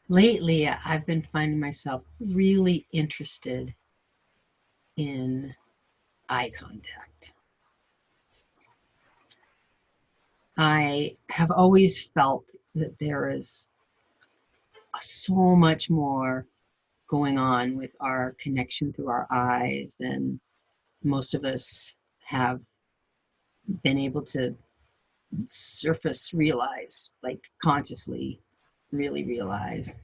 lately I've been finding myself really interested in eye contact. I have always felt that there is so much more going on with our connection through our eyes than most of us have been able to surface realize, like consciously really realize.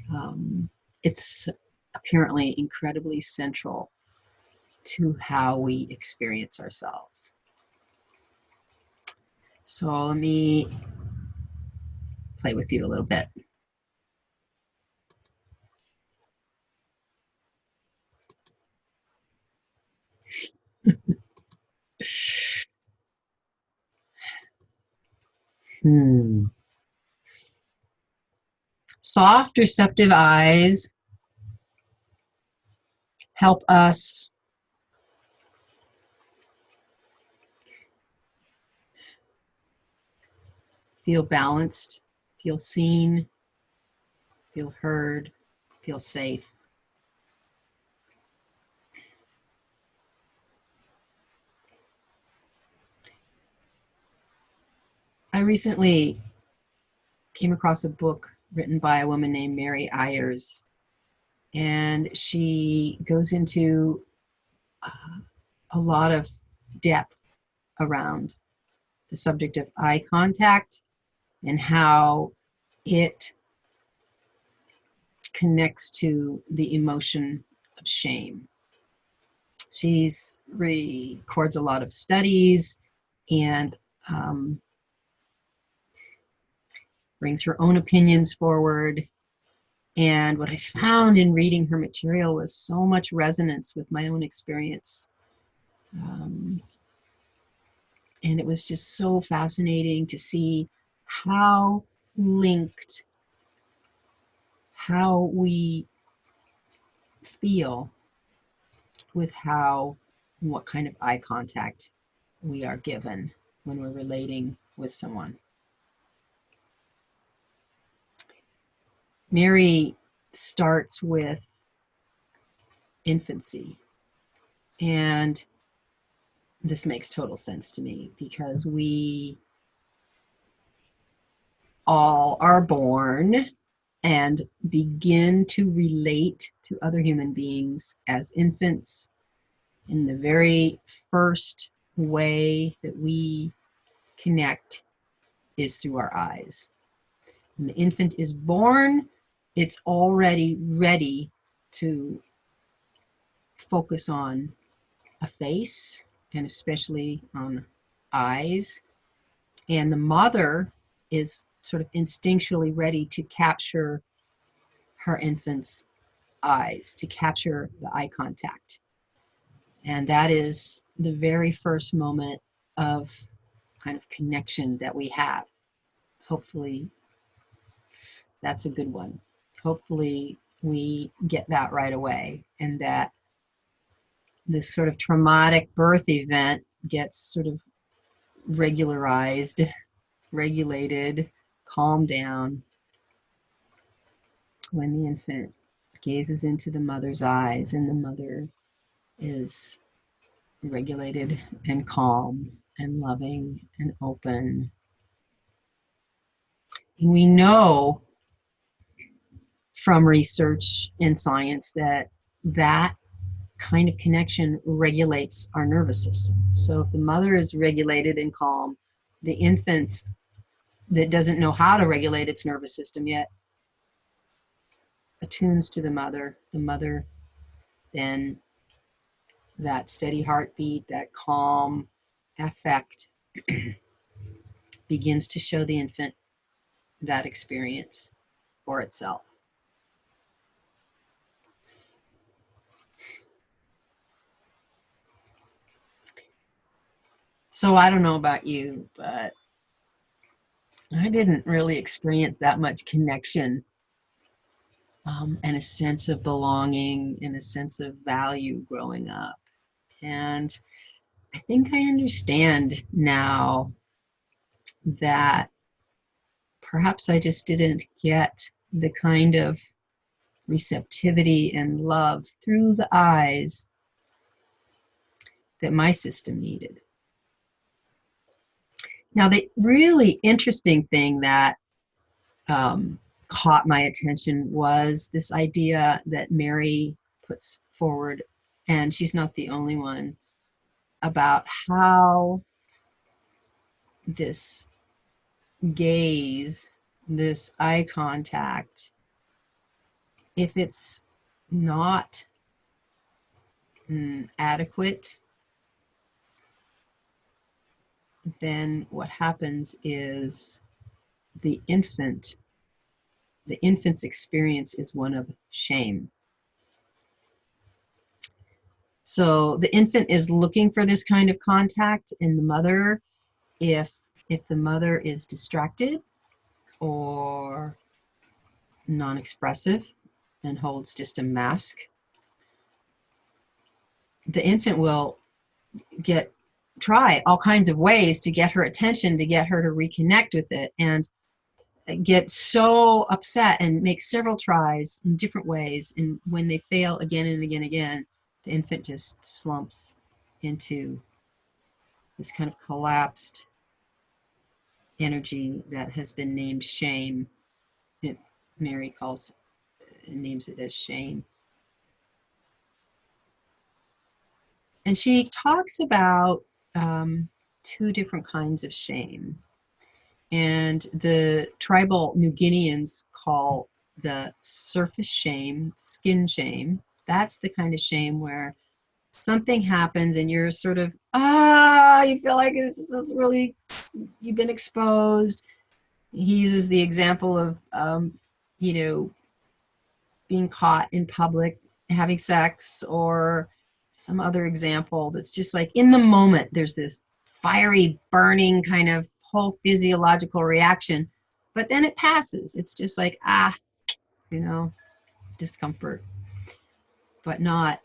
Um, it's apparently incredibly central to how we experience ourselves. So let me play with you a little bit. Hmm. Soft, receptive eyes help us feel balanced, feel seen, feel heard, feel safe. I recently came across a book written by a woman named Mary Ayers, and she goes into a lot of depth around the subject of eye contact and how it connects to the emotion of shame. She records a lot of studies and brings her own opinions forward. And what I found in reading her material was so much resonance with my own experience. And it was just so fascinating to see how linked, how we feel with what kind of eye contact we are given when we're relating with someone. Mary starts with infancy, and this makes total sense to me because we all are born and begin to relate to other human beings as infants. In the very first way that we connect is through our eyes. When the infant is born, it's already ready to focus on a face and especially on eyes. And the mother is sort of instinctually ready to capture her infant's eyes, to capture the eye contact. And that is the very first moment of kind of connection that we have. Hopefully, that's a good one. Hopefully, we get that right away, and that this sort of traumatic birth event gets sort of regularized, regulated, calmed down when the infant gazes into the mother's eyes and the mother is regulated and calm and loving and open. And we know from research in science that that kind of connection regulates our nervous system. So if the mother is regulated and calm, the infant that doesn't know how to regulate its nervous system yet attunes to the mother. The mother then, that steady heartbeat, that calm affect begins to show the infant that experience for itself. So I don't know about you, but I didn't really experience that much connection and a sense of belonging and a sense of value growing up. And I think I understand now that perhaps I just didn't get the kind of receptivity and love through the eyes that my system needed. Now, the really interesting thing that caught my attention was this idea that Mary puts forward, and she's not the only one, about how this gaze, this eye contact, if it's not adequate, then what happens is the infant's experience is one of shame. So the infant is looking for this kind of contact, and the mother, if the mother is distracted or non-expressive and holds just a mask, the infant will try all kinds of ways to get her attention, to get her to reconnect with it, and get so upset and make several tries in different ways. And when they fail again and again, the infant just slumps into this kind of collapsed energy that has been named shame. Mary names it as shame. And she talks about two different kinds of shame. And the tribal New Guineans call the surface shame skin shame. That's the kind of shame where something happens and you're sort of, you feel like this is really, you've been exposed. He uses the example of, being caught in public having sex, or some other example that's just like in the moment, there's this fiery, burning kind of whole physiological reaction, but then it passes. It's just like, discomfort, but not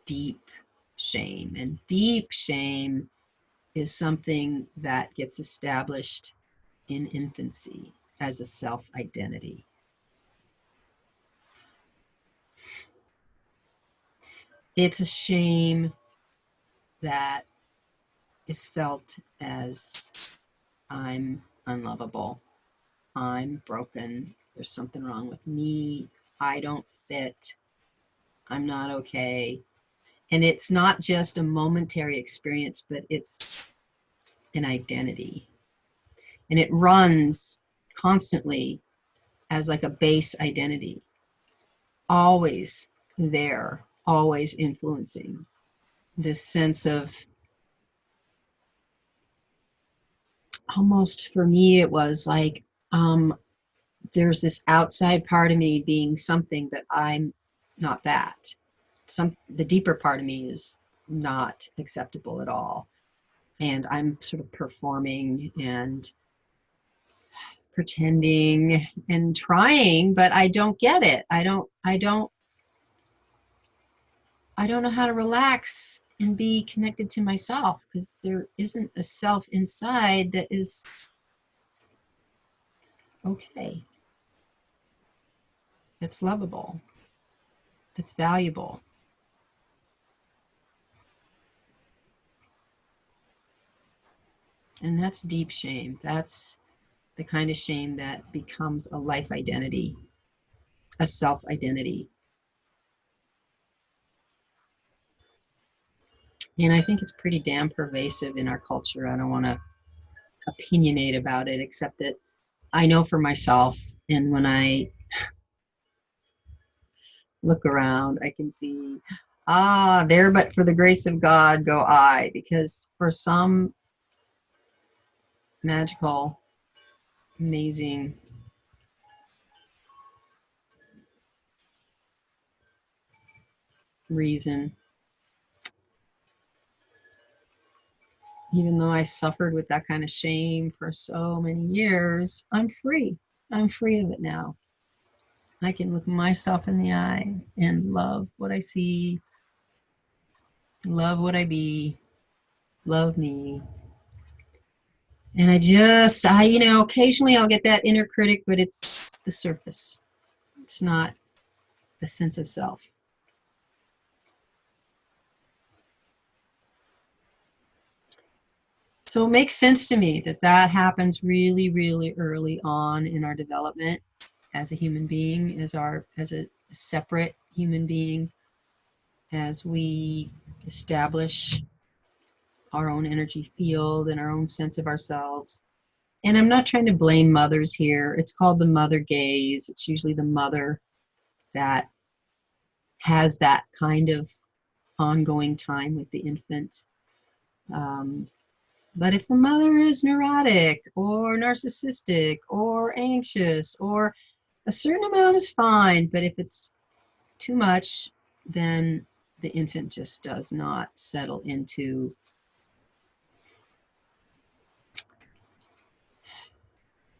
deep shame. And deep shame is something that gets established in infancy as a self-identity. It's a shame that is felt as, I'm unlovable, I'm broken, there's something wrong with me, I don't fit, I'm not okay. And it's not just a momentary experience, but it's an identity. And it runs constantly as like a base identity, always there, always influencing this sense of, almost for me, it was like, there's this outside part of me being something, but I'm not that. The deeper part of me is not acceptable at all. And I'm sort of performing and pretending and trying, but I don't get it. I don't know how to relax and be connected to myself, because there isn't a self inside that is okay, that's lovable, that's valuable. And that's deep shame. That's the kind of shame that becomes a life identity, a self-identity. And I think it's pretty damn pervasive in our culture. I don't want to opinionate about it, except that I know for myself, and when I look around, I can see, there but for the grace of God go I, because for some magical, amazing reason, even though I suffered with that kind of shame for so many years, I'm free. I'm free of it now. I can look myself in the eye and love what I see, love what I be, love me, And occasionally I'll get that inner critic, but it's the surface. It's not the sense of self. So it makes sense to me that that happens really, really early on in our development as a human being, as a separate human being, as we establish our own energy field and our own sense of ourselves. And I'm not trying to blame mothers here. It's called the mother gaze. It's usually the mother that has that kind of ongoing time with the infant. But if the mother is neurotic or narcissistic or anxious, or a certain amount is fine, but if it's too much, then the infant just does not settle into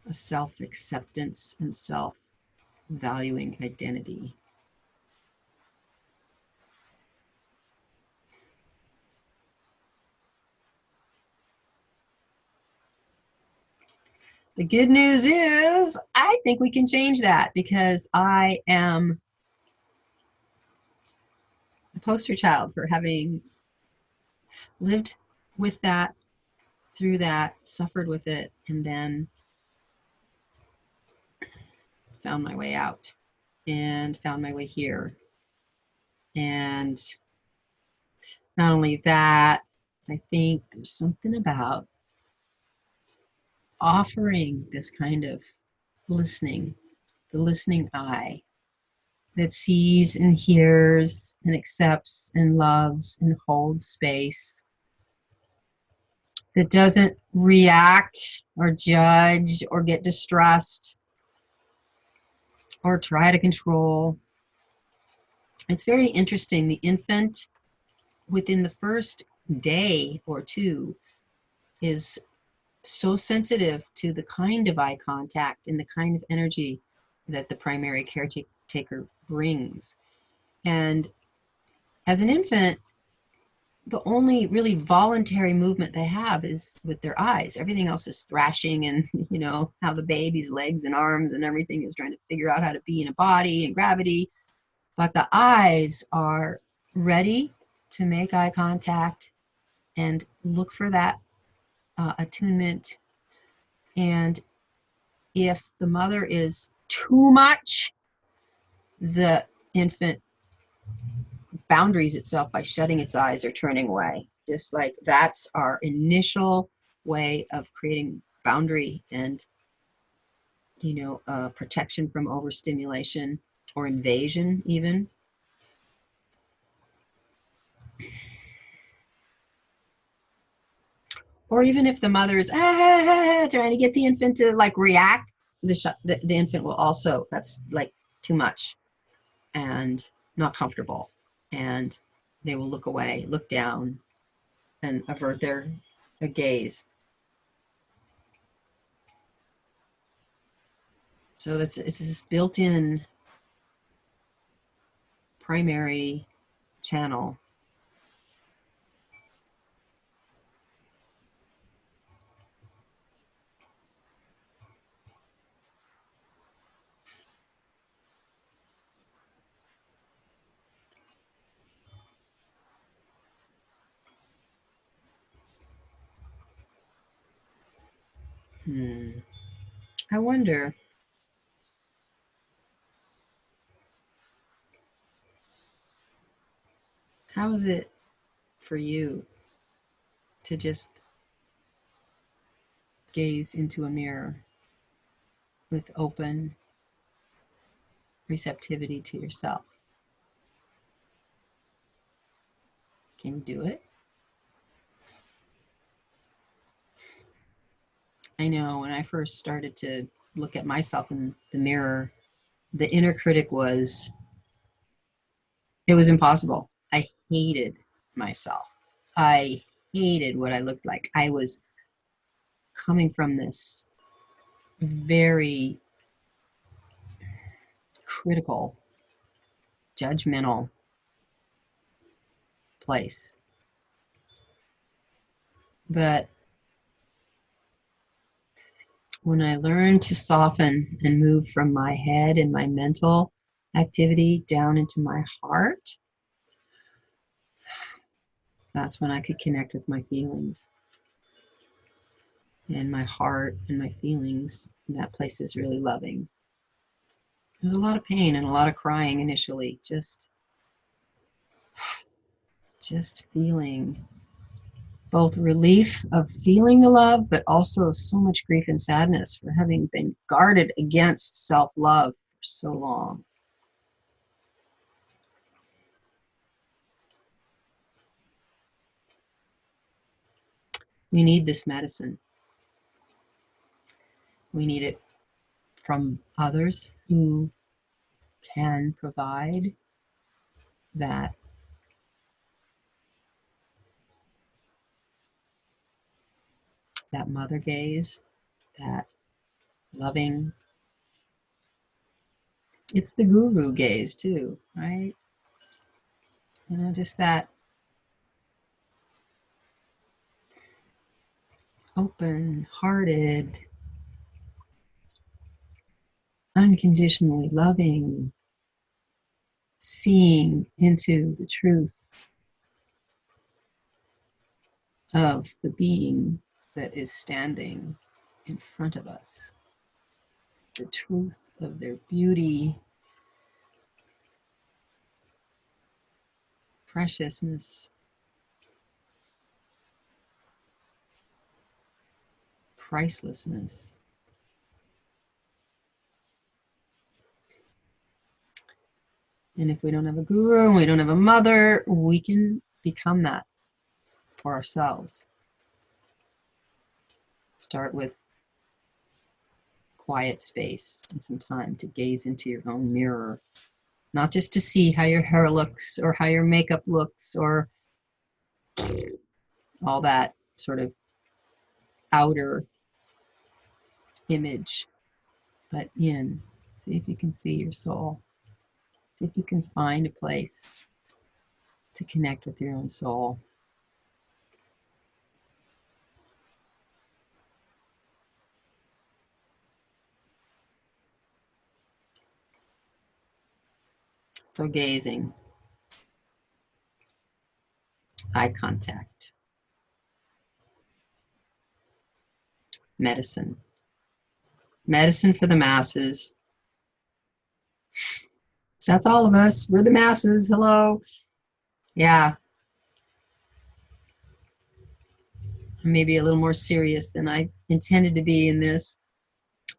a self-acceptance and self-valuing identity. The good news is I think we can change that, because I am a poster child for having lived with that, through that, suffered with it, and then found my way out and found my way here. And not only that, I think there's something about offering this kind of listening, the listening eye that sees and hears and accepts and loves and holds space, that doesn't react or judge or get distressed or try to control. It's very interesting. The infant, within the first day or two, is so sensitive to the kind of eye contact and the kind of energy that the primary caretaker brings. And as an infant, the only really voluntary movement they have is with their eyes. Everything else is thrashing, and how the baby's legs and arms and everything is trying to figure out how to be in a body and gravity. But the eyes are ready to make eye contact and look for that attunement. And if the mother is too much, the infant boundaries itself by shutting its eyes or turning away. Just like that's our initial way of creating boundary and protection from overstimulation or invasion even. Or even if the mother is trying to get the infant to react, the infant will also, that's like too much and not comfortable, and they will look away, look down, and avert their gaze. So it's this built-in primary channel. I wonder, how is it for you to just gaze into a mirror with open receptivity to yourself? Can you do it? I know when I first started to look at myself in the mirror, the inner critic it was impossible. I hated myself. I hated what I looked like. I was coming from this very critical, judgmental place. But When I learn to soften and move from my head and my mental activity down into my heart, that's when I could connect with my feelings. And my heart and my feelings, that place is really loving. There's a lot of pain and a lot of crying initially, just feeling both relief of feeling the love, but also so much grief and sadness for having been guarded against self-love for so long. We need this medicine. We need it from others who can provide that mother gaze, that loving. It's the guru gaze too, right? Just that open-hearted, unconditionally loving, seeing into the truth of the being that is standing in front of us, the truth of their beauty, preciousness, pricelessness. And if we don't have a guru and we don't have a mother, we can become that for ourselves. Start with quiet space and some time to gaze into your own mirror, not just to see how your hair looks or how your makeup looks or all that sort of outer image, but in. See if you can see your soul. See if you can find a place to connect with your own soul. So gazing, eye contact, medicine. Medicine for the masses. That's all of us. We're the masses. Hello. Yeah. Maybe a little more serious than I intended to be in this.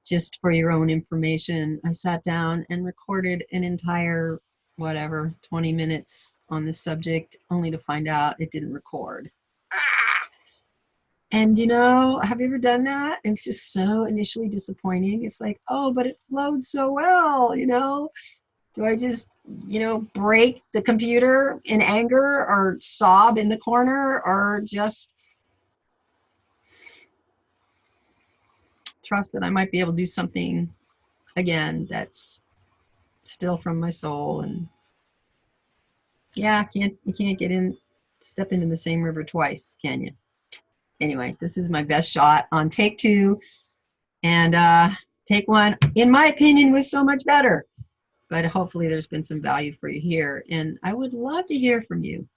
Just for your own information, I sat down and recorded an entire, 20 minutes on this subject, only to find out it didn't record. And have you ever done that? And it's just so initially disappointing. It's like, oh, but it flowed so well, Do I just, break the computer in anger or sob in the corner or just trust that I might be able to do something again that's still from my soul? And yeah, you can't step into the same river twice, can you? Anyway, this is my best shot on take 2, and take 1, in my opinion, was so much better. But hopefully there's been some value for you here, and I would love to hear from you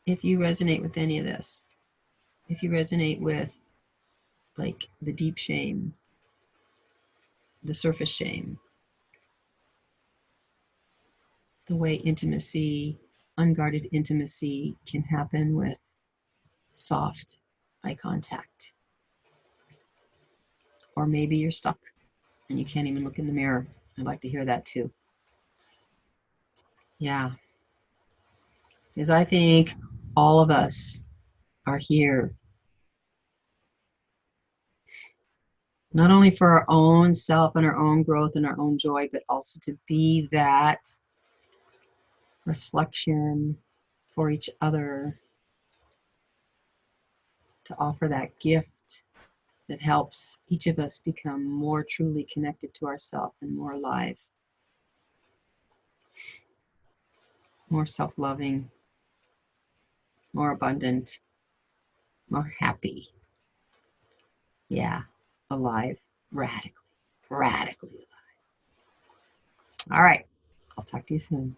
if you resonate with any of this. If you resonate with like the deep shame, the surface shame, the way intimacy, unguarded intimacy can happen with soft eye contact. Or maybe you're stuck and you can't even look in the mirror. I'd like to hear that too. Yeah. Because I think all of us are here not only for our own self and our own growth and our own joy, but also to be that reflection for each other, to offer that gift that helps each of us become more truly connected to ourselves and more alive, more self-loving, more abundant, more happy. Yeah, alive, radically, radically alive. All right, I'll talk to you soon.